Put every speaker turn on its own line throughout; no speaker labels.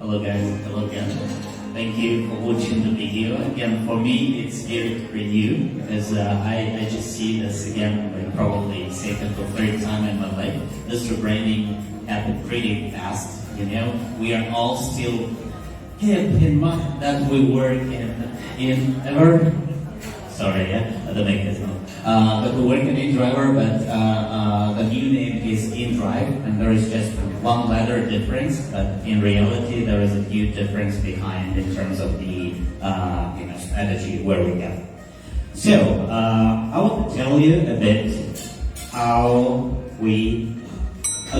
Hello guys, hello again. Thank you for watching the video. Again, for me, it's very new because I just see this again, like probably second or third time in my life. This rebranding happened pretty fast, you know. We are all still keep in mind that we work in our sorry, yeah, I don't make this one. But we work in inDriver, but the new name is inDrive, and there is just one letter difference, but in reality there is a huge difference behind in terms of the strategy where we go. So I want to tell you a bit how we a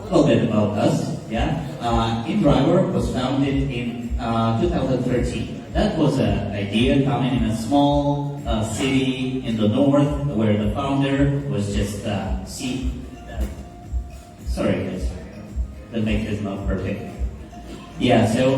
little bit about us. Yeah, inDriver was founded in 2013. That was an idea coming in a small city in the north where the founder was just sorry guys, the make is not perfect. Yeah, so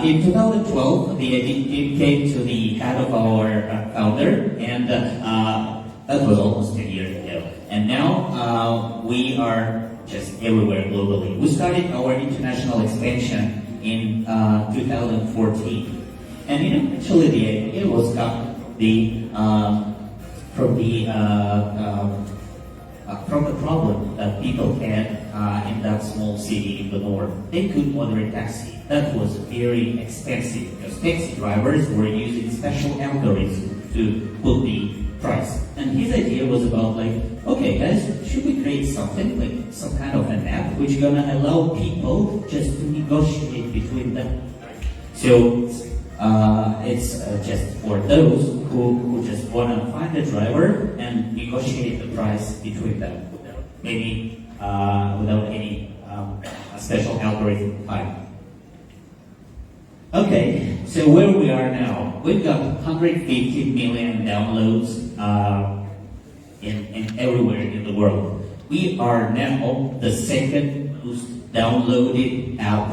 in 2012 the idea came to the head of our founder, and that was almost 10 years ago. And now we are just everywhere globally. We started our international expansion in 2014, and actually the idea was from the problem that people had in that small city in the north. They couldn't order a taxi. That was very expensive because taxi drivers were using special algorithms to put the price. And his idea was about like, okay guys, should we create something like some kind of an app which gonna allow people just to negotiate between them. So it's just for those who just wanna find a driver and negotiate the price between them, maybe without any special algorithm behind. Okay, so where we are now, we've got 150 million downloads in everywhere in the world. We are now the second most downloaded app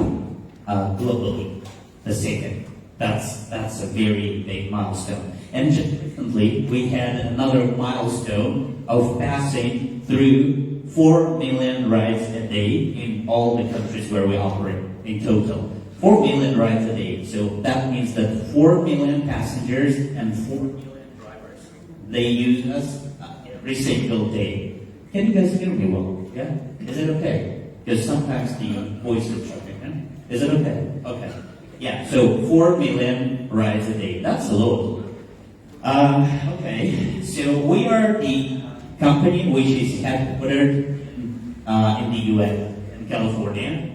globally. The second. That's a very big milestone. And just recently, we had another milestone of passing through 4 million rides a day in all the countries where we operate in total. 4 million rides a day. So that means that 4 million passengers and 4 million drivers, they use us every single day. Can you guys hear me well? Yeah? Is it okay? Because sometimes the voice is choking. Yeah? Is it okay? Okay. Yeah, so 4 million rides a day. That's a lot. Okay, so we are the company which is headquartered in the US, in California.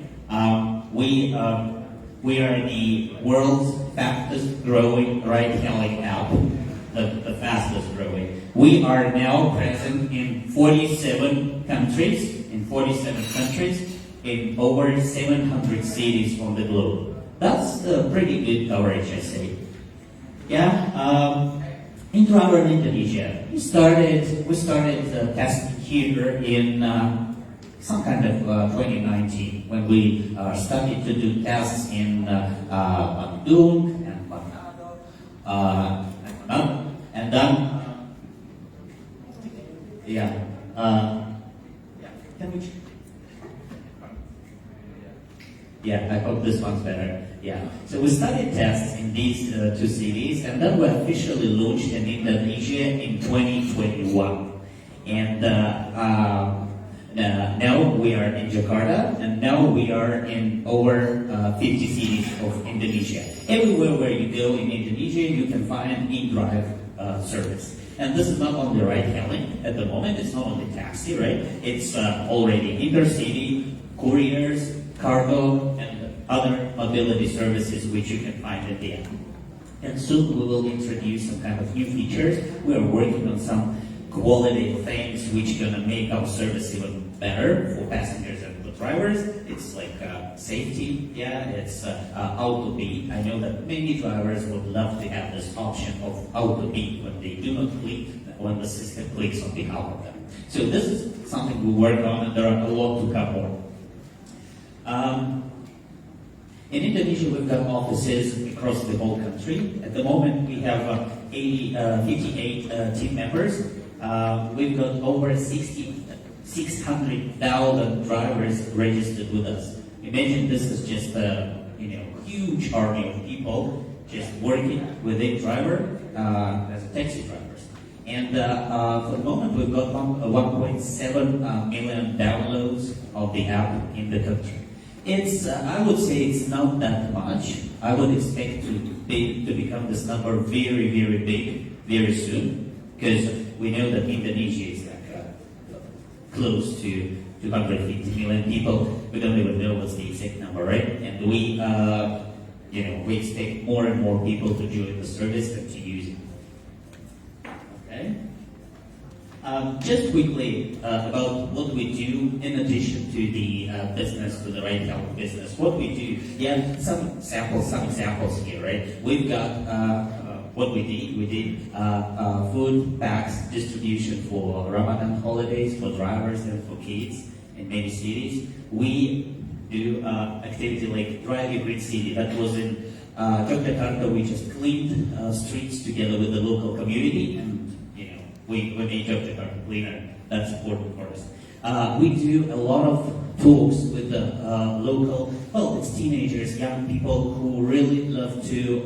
We are the world's fastest growing ride-hailing app, the fastest growing. We are now present in 47 countries, in over 700 cities on the globe. That's a pretty good coverage, I say. Yeah, inDriver in Indonesia. We started testing here in some kind of 2019 when we started to do tests in Bandung and then can we? Yeah, I hope this one's better. Yeah, so we started tests in these two cities, and then we officially launched in Indonesia in 2021. And now we are in Jakarta, and now we are in over 50 cities of Indonesia. Everywhere where you go in Indonesia, you can find inDrive service. And this is not only ride-hailing at the moment, it's not only taxi, right? It's already intercity, couriers, cargo, and other mobility services which you can find at the app. And soon we will introduce some kind of new features. We are working on some quality things which are going to make our service even better for passengers and for drivers. It's like safety, it's auto beep. I know that many drivers would love to have this option of auto beep when they do not click, when the system clicks on behalf of them. So this is something we work on, and there are a lot to come more. In Indonesia, we've got offices across the whole country. At the moment, we have 58 team members. We've got over 600,000 drivers registered with us. imagine this is just a huge army of people just working with inDriver as taxi drivers. And for the moment, we've got 1.7 million downloads of the app in the country. It's, I would say it's not that much. I would expect to become this number very, very big very soon, because we know that Indonesia is like close to 250 million people. We don't even know what's the exact number, right? And we expect more and more people to join the service and to use it. Okay. Just quickly about what we do in addition to the business, to the ride-hailing business. What we do, some examples here, right? We've got what we did. We did food bags distribution for Ramadan holidays for drivers and for kids in many cities. We do activity like Drive Your Green City. That was in Yogyakarta. We just cleaned streets together with the local community, and we made Yogyakarta cleaner. That's important for us. We do a lot of talks with the local, it's teenagers, young people who really love to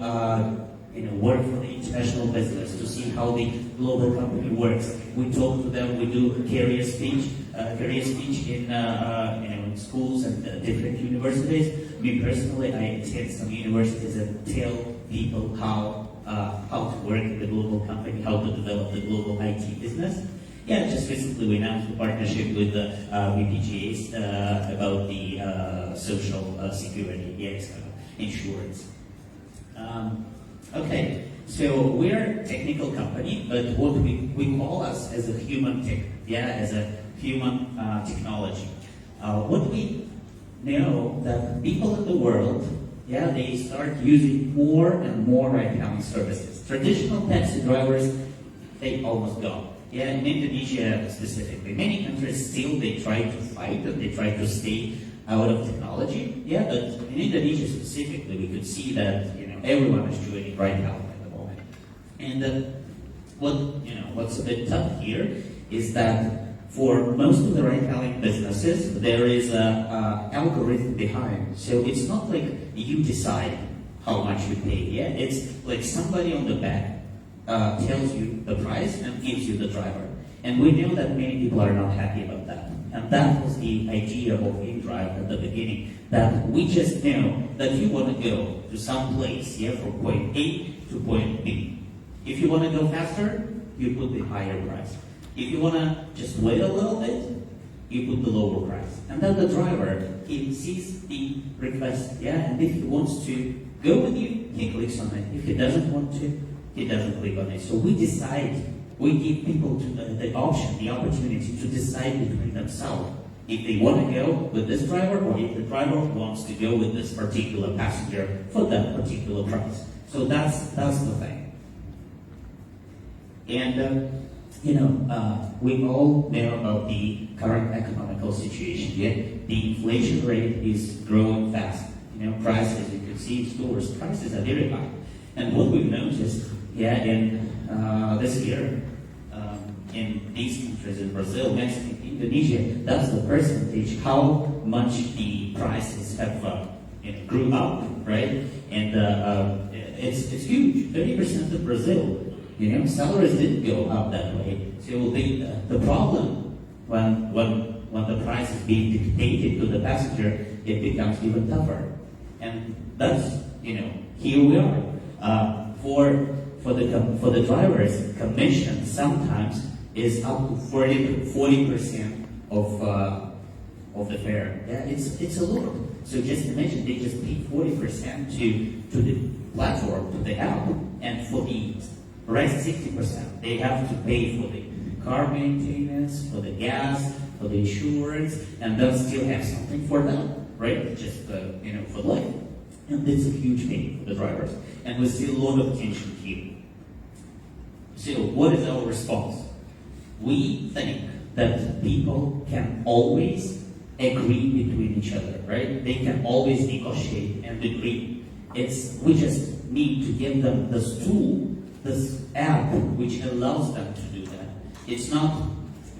work for the international business, to see how the global company works. We talk to them. We do career speech in schools and different universities. Me personally, I attend some universities and tell people how to work in the global company, how to develop the global IT business. Just recently we announced a partnership with the BPJs about the social security, insurance. Okay, so we're a technical company, but what we call us as a human tech, as a human technology. What we know that people in the world, they start using more and more ride-hailing services. Traditional taxi drivers, they almost gone. In Indonesia specifically, many countries still they try to fight and they try to stay out of technology. But in Indonesia specifically, we could see that everyone is joining ride-hailing at the moment. And what's a bit tough here is that for most of the ride-hailing businesses, there is an algorithm behind. So it's not like you decide how much you pay. It's like somebody on the back tells you the price and gives you the driver. And we know that many people are not happy about that. And that was the idea of inDrive at the beginning, that we just know that you want to go to some place from point A to point B. If you want to go faster, you put the higher price. If you want to just wait a little bit, you put the lower price. And then the driver, he sees the request, and if he wants to go with you, he clicks on it. If he doesn't want to, he doesn't click on it. So we give people the option, the opportunity to decide between themselves if they want to go with this driver or if the driver wants to go with this particular passenger for that particular price. So that's the thing. And we all know about the current economical situation. The inflation rate is growing fast. Prices, you can see in stores, prices are very high. And what we've noticed, in this year, in these countries, in Brazil, Mexico, Indonesia, that's the percentage how much the prices have grew up, right? And it's huge. 30% of Brazil, salaries didn't go up that way. So the problem when the price is being dictated to the passenger, it becomes even tougher. And that's here we are. For the drivers, commission sometimes is up to 40% of the fare. It's a lot. So just imagine they just pay 40% to the platform, to the app, and for the rest 60%, they have to pay for the car maintenance, for the gas, for the insurance, and they'll still have something for them, right? Just for life. And it's a huge pain for the drivers. And we see a lot of tension here. So what is our response? We think that people can always agree between each other, right? They can always negotiate and agree. We just need to give them this tool, this app, which allows them to do that. It's not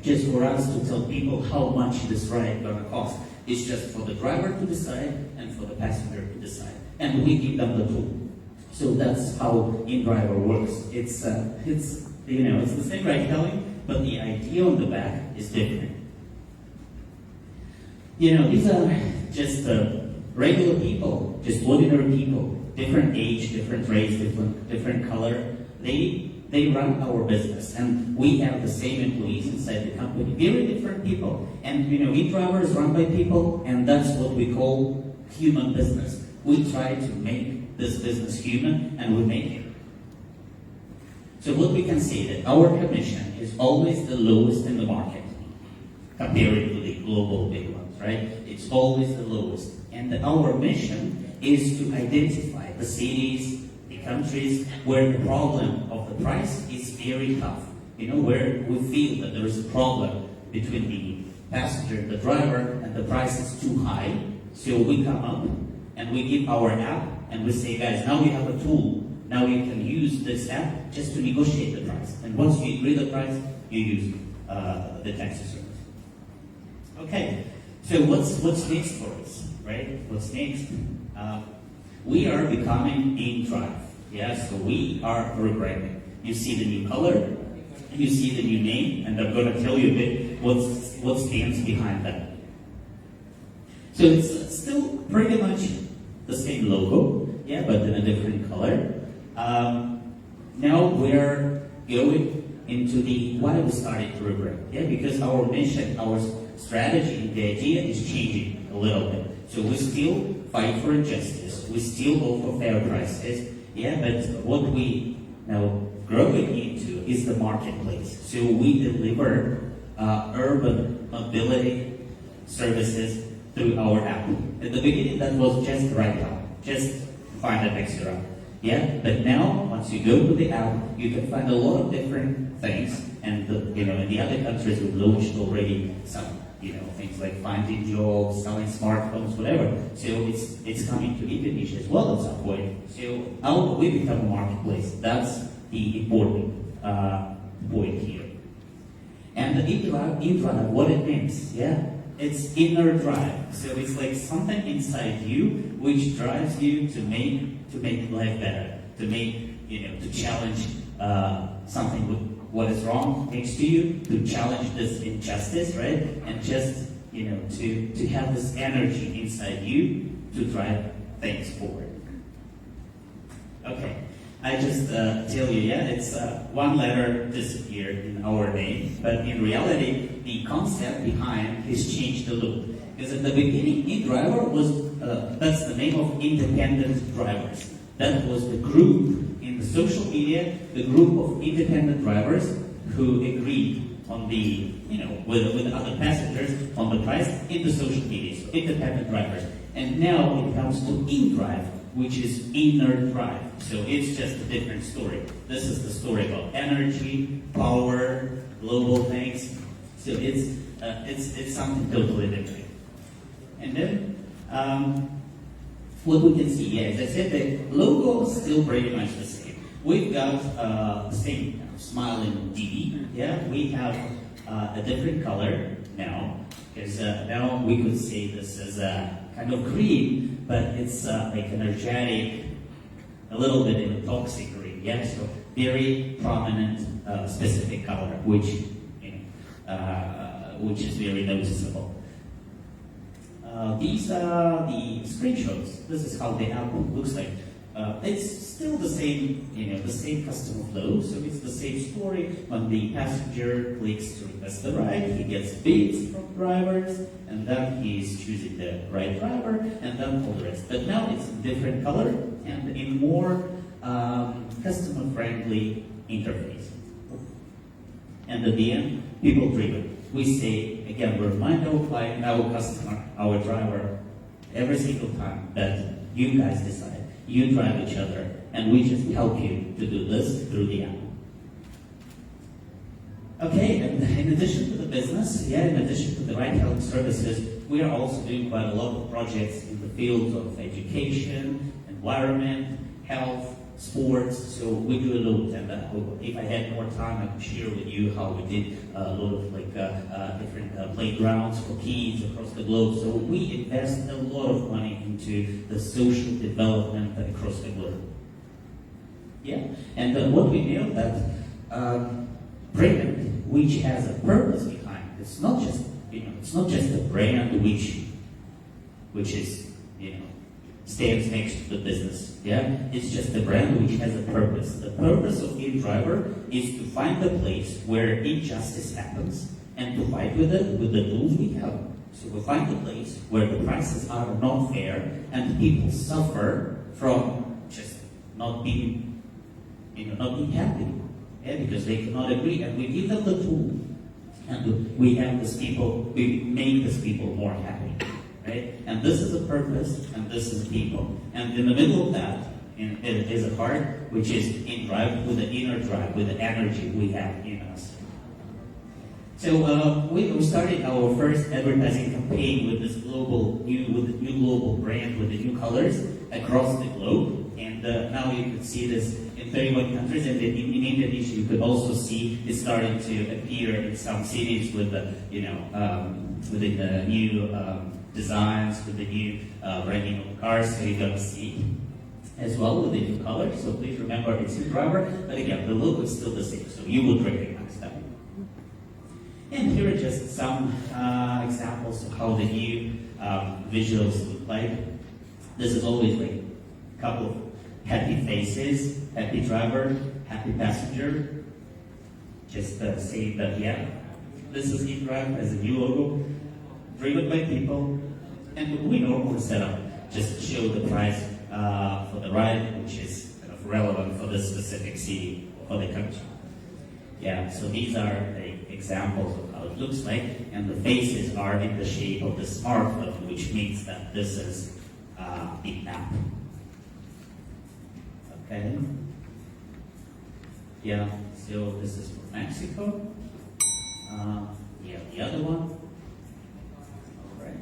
just for us to tell people how much this ride gonna cost. It's just for the driver to decide and for the passenger to decide. And we give them the tool. So that's how inDriver works. It's the same ride hailing, but the idea on the back is different. These are just regular people, just ordinary people, different age, different race, different color. They run our business, and we have the same employees inside the company, very different people. And inDriver is run by people, and that's what we call human business. We try to make this business human, and we make it. So what we can say that our commission is always the lowest in the market, compared to the global big ones, right? It's always the lowest. And our mission is to identify the cities, the countries where the problem of the price is very tough. Where we feel that there is a problem between the passenger, the driver, and the price is too high. So we come up and we give our app and we say, guys, now we have a tool. Now you can use this app just to negotiate the price. And once you agree the price, you use the taxi service. Okay, so what's next for us, right? What's next? We are becoming inDrive. So we are rebranding. You see the new color, you see the new name, and I'm going to tell you a bit what stands behind that. So it's still pretty much the same logo, but in a different color. Now we're going into the why we started to rebrand. Because our mission, our strategy, the idea is changing a little bit. So we still fight for injustice. We still offer fair prices. But what we now growing into is the marketplace. So we deliver urban mobility services through our app. At the beginning, that was just right now, just find an extra. But now, once you go to the app, you can find a lot of different things. And in the other countries, we've launched already some things like finding jobs, selling smartphones, whatever. So it's coming to Indonesia as well at some point. So how we become a marketplace? That's the important point here. And the inDrive, what it means, it's inner drive. So it's like something inside you which drives you to make life better, to challenge something with what is wrong next to you, to challenge this injustice, right? And just, to have this energy inside you to drive things forward. Okay, I just tell you, it's one letter disappeared in our name, but in reality, the concept behind has changed a little. Because at the beginning, inDriver was, that's the name of independent drivers. That was the group in the social media, the group of independent drivers who agreed on the, with other passengers on the price in the social media, so independent drivers. And now it comes to inDrive, which is inner drive. So it's just a different story. This is the story about energy, power, global things. So it's something totally different. And then, what we can see, as I said, the logo is still pretty much the same. We've got the same smiling D. We have a different color now, because now we could say this is kind of green, but it's like energetic, a little bit in a toxic green. So very prominent, specific color, which is very noticeable. These are the screenshots. This is how the app looks like. It's still the same, the same customer flow. So it's the same story. When the passenger clicks to request the ride, he gets bids from drivers, and then he's choosing the right driver, and then all the rest. But now it's a different color and in more customer-friendly interface. And at the end, people-driven. We say, again, we remind our client, our customer, our driver, every single time that you guys decide, you drive each other, and we just help you to do this through the app. Okay, and in addition to the business, in addition to the ride-hailing services, we are also doing quite a lot of projects in the fields of education, environment, health, sports, so we do a lot. And if I had more time, I could share with you how we did a lot of different playgrounds for kids across the globe. So we invest a lot of money into the social development across the globe. Yeah, and what we know that brand which has a purpose behind it. It's not just a brand which is stands next to the business. Yeah, it's just a brand which has a purpose. The purpose of inDriver is to find a place where injustice happens and to fight with it with the tools we have. So we find a place where the prices are not fair and people suffer from just not being happy. Yeah, because they cannot agree, and we give them the tool, and we make these people more happy. Right? And this is a purpose, and this is people. And in the middle of that, it is a heart, which is inDrive, with the inner drive, with the energy we have in us. So we started our first advertising campaign with this new global brand with the new colors across the globe. And now you can see this in 31 countries, and in Indonesia you could also see it starting to appear in some cities with the new designs, with the new branding of the cars. So you're going to see as well with the new colors. So please remember it's inDriver, but again the logo is still the same, so you would recognize that. And here are just some examples of how the new visuals look like. This is always like a couple of happy faces, happy driver, happy passenger. Just saying that, yeah, this is inDrive as a new logo, driven by people, and we normally set up just to show the price for the ride, which is kind of relevant for this specific city or the country. Yeah, so these are the examples of how it looks like, and the faces are in the shape of the smartphone, which means that this is the map. Okay. Yeah, so this is for Mexico. Yeah, the other one. All right.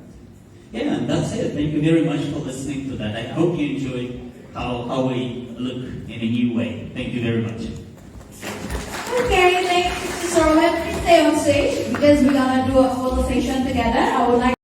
Yeah, and that's it. Thank you very much for listening to that. I hope you enjoyed how we look in a new way. Thank you very much.
Okay, thank you, Mr. Rohit. Please stay on stage because we're gonna do a photo session together. I would like